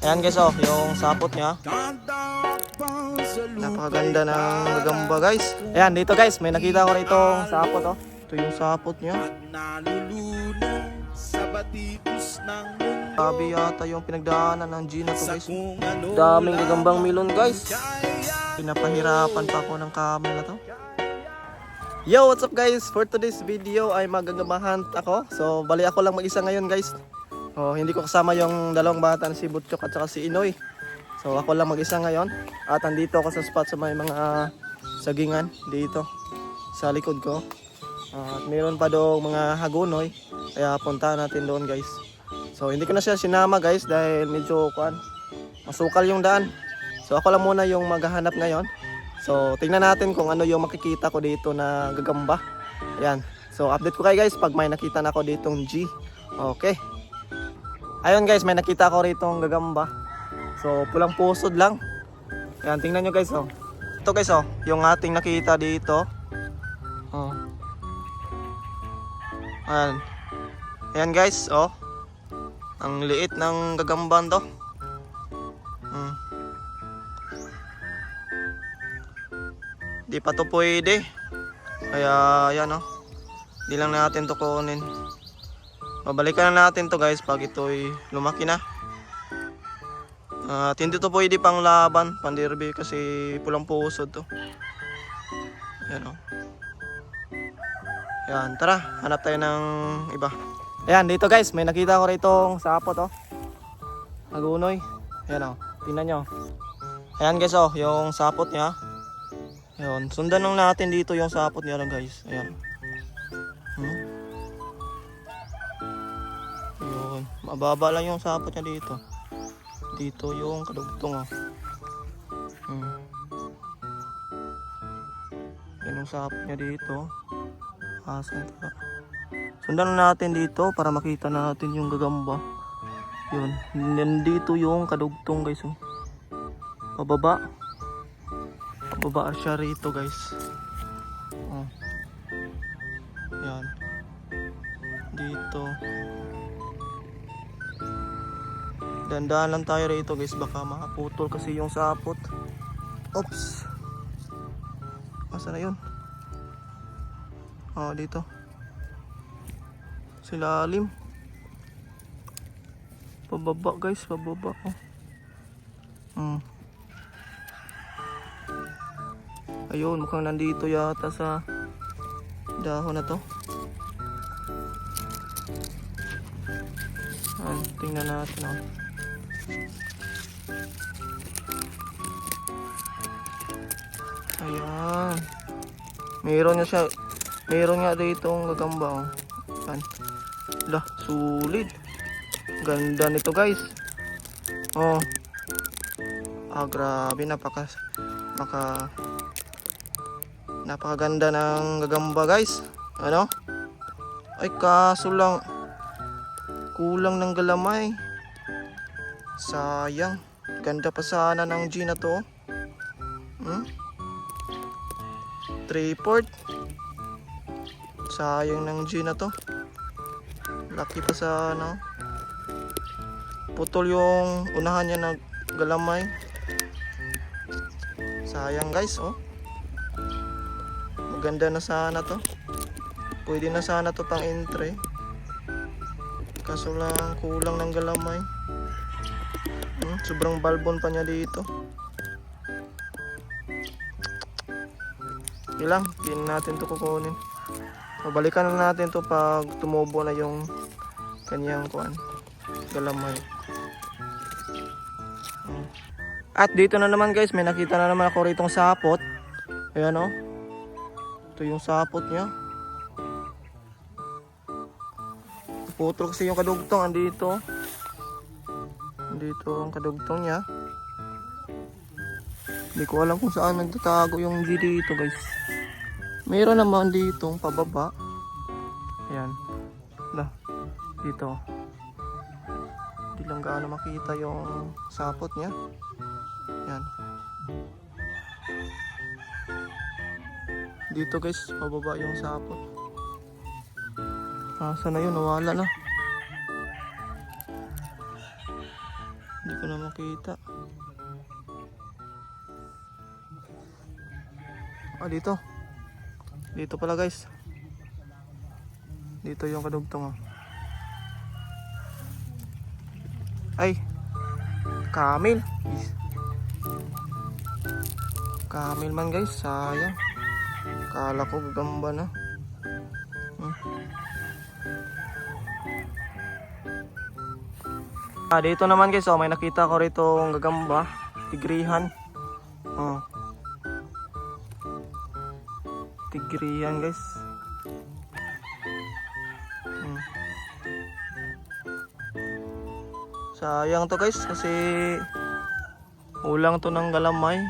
Ayan guys, oh, yung sapot niya. Napakaganda ng gagamba guys. Ayan, dito guys, may nakita ko rito sapot, oh. Ito yung sapot niya. Sabi yata yung pinagdaanan ng Gina to guys. Daming gagambang milon guys. Pinapahirapan pa ako ng camera to. Yo, what's up guys? For today's video ay magagamahan ako. So, bali ako lang mag-isa ngayon guys. Oh, hindi ko kasama yung dalawang bata na si Butchok at saka si Inoy. So, ako lang mag-isa ngayon. At andito ako sa spot sa may mga sagingan dito sa likod ko. At mayroon pa doon mga hagunoy. Kaya punta natin doon guys. So, hindi ko na siya sinama guys dahil medyo masukal yung daan. So, ako lang muna yung maghahanap ngayon. So, tingnan natin kung ano yung makikita ko dito na gagamba. Ayan. So, update ko kayo guys pag may nakita na ako ditong G. Okay. Ayun guys, may nakita ko ritong gagamba. So, pulang pusod lang. Ayan, tingnan nyo guys, oh. Ito guys, oh, yung ating nakita dito. Oh. Ayan. Ayan guys, oh. Ang liit ng gagamban to. Di pa to pwede. Kaya, ayan, oh. Di lang natin to kunin. Babalikan na natin to guys pag ito'y lumaki na. At hindi to pwede pang laban, pandirby kasi pulang pusod to. Ayan, oh. Ayan, tara, hanap tayo ng iba. Ayan, dito guys, may nakita ko rito sapot, oh. Hagunoy. Ayan, oh, tingnan nyo. Ayan guys, oh, yung sapot niya. Ayan, sundan lang natin dito yung sapot niya lang guys. Ayan. Ayan, mababa lang yung sapot niya dito. Dito yung kadugtong, oh. Yan yung sapot niya dito. Asan ka? Sundan natin dito para makita natin yung gagamba. Yun. Nandito yung kadugtong guys, oh. Pababa. Pababa siya rito guys. Oh. Yan. Dito. Dandaan lang tayo rito guys, baka makaputol kasi yung sapot. Oops. Asa na yun? Oh, dito. Silalim. Pababa guys, pababa. Oh. Ayun, mukhang nandito yata sa dahon na to. Tingnan natin, oh. Ayan. Meron nga dito ang gagamba, oh. Ayan. Lah, sulit. Ganda nito guys. Oh. Grabe, napakaganda ng gagamba guys. Ano? Ay, kaso lang kulang ng galamay. Sayang. Ganda pa sana ng G na to. 3/4. Sayang ng G na to. Laki pa sana. Putol yung unahan niya na galamay. Sayang guys, oh. Maganda na sana to. Pwede na sana to pang entry. Kaso lang kulang ng galamay. Sobrang balbon pa niya dito. Ilang, hindi natin to kukunin. Balikan na natin to pag tumubo na yung kanyang galamay. At dito na naman guys, may nakita na naman ako ritong sapot. Ayan, oh. Ito yung sapot niya. Putol kasi yung kadugtong, andito. Andito ang kadugtong niya. Hindi ko alam kung saan nagtatago yung G dito guys. Mayroon naman dito pababa. Ayan. Lah, dito. Hindi lang gaano makita yung sapot niya. Ayan. Dito guys, pababa yung sapot. Saan na yun? Nawala na. Hindi ko na makita. Dito. Dito pala guys. Dito yung kadugtong. Ay. Kamil. Kamil man guys. Sayang. Kala ko gagamba na. Dito naman guys, may nakita ko rito ang gagamba, tigrihan. Tigrihan guys. Sayang to guys kasi ulang to ng galamay.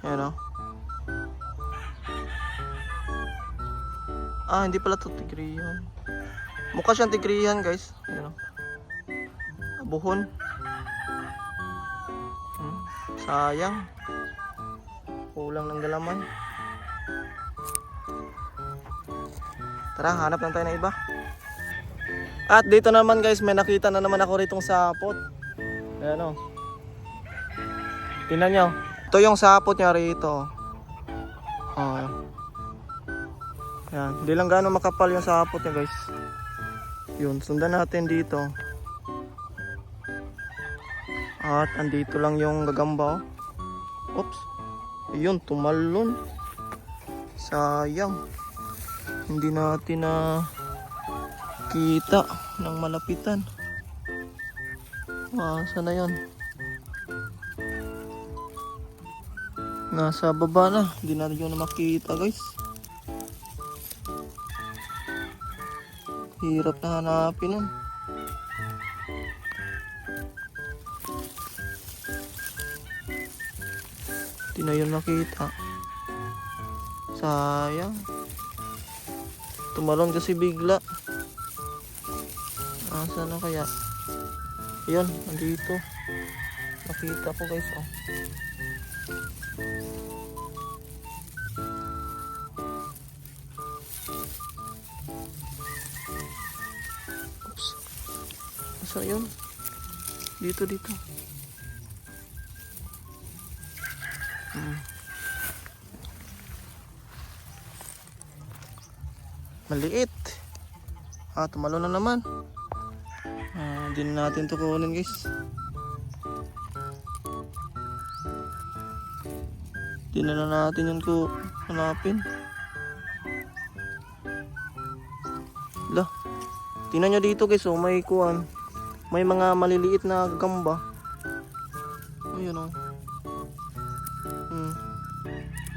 Ayan hindi pala to tigrihan. Mukha siyang tigrihan guys. Ayan buhon. Sayang. Kulang ng galaman. Tara, hanap lang tayo ng iba. At dito naman guys, may nakita na naman ako ritong sapot. Ayan tingnan nyo. Ito yung sapot niya rito. Ayan. Hindi lang gaano makapal yung sapot niya guys. Yun, sundan natin dito. At andito lang yung gagamba. Oops. Ayun, tumalon. Sayang. Hindi natin na kita ng malapitan. Saan na yun? Nasa baba na. Hindi natin yun na makita guys. Hirap na hanapin nun. Hindi na yun makita. Sayang. Tumalon kasi bigla. Saan na kaya? Ayun, nandito. Nakita ko guys. Oops. Saan yun? Dito. Maliit. Tumalon na naman. Hindi na natin ito kunin guys. Hindi na natin yun hanapin. Lah. Tingnan nyo dito guys. May kuwan. May mga maliliit na gagamba. Ayun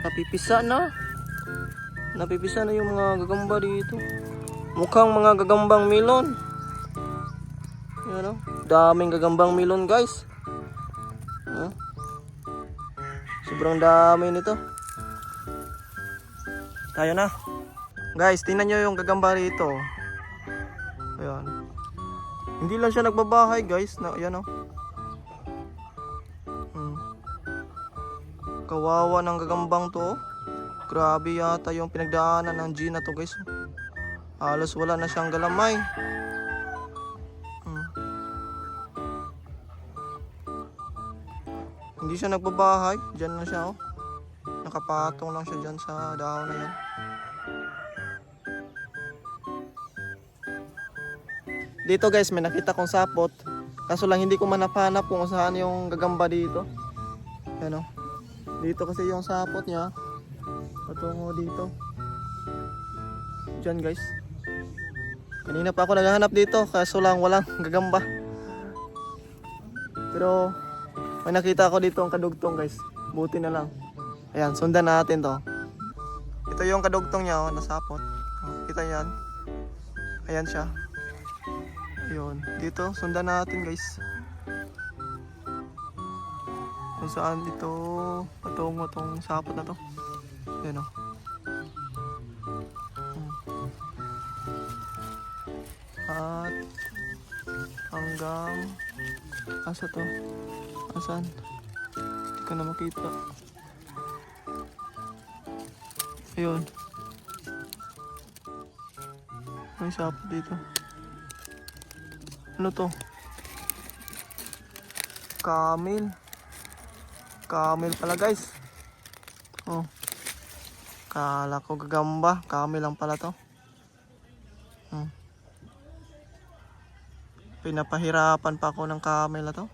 Napipisa na. Napipisa na yung mga gagamba dito. Mukhang mga gagambang melon. Ayan daming gagambang melon guys. Sobrang dami nito. Tayo na. Guys, tingnan nyo yung gagamba rito. Ayan. Hindi lang siya nagbabahay guys. Ayan Kawawa ng gagambang to. Grabe yata yung pinagdaanan ng Gina to guys. Halos wala na siyang galamay. Hindi siya nagbabahay. Diyan na siya Nakapatong lang siya dyan sa dahon na yan. Dito guys, may nakita kong sapot. Kaso lang hindi ko manapanap kung saan yung gagamba dito. Ayan Dito kasi yung sapot niya. Patungo dito. Diyan guys. Kanina pa ako naghahanap dito. Kaso lang walang gagamba. Pero may nakita ako dito ang kadugtong guys. Buti na lang. Ayan, sundan natin to. Ito yung kadugtong niya nasapot. Kita yan. Ayan siya. Ayun. Dito, sundan natin guys. Kung saan dito patungo tong sapot na to. Ayan At hanggang asa to? Asan? Hindi ko na makita. Ayun. May sapot dito. Ano to? Camel. Camel pala guys. Oh. Kala ko gagamba. Camel lang pala to. Pinapahirapan pa ako ng camel na to.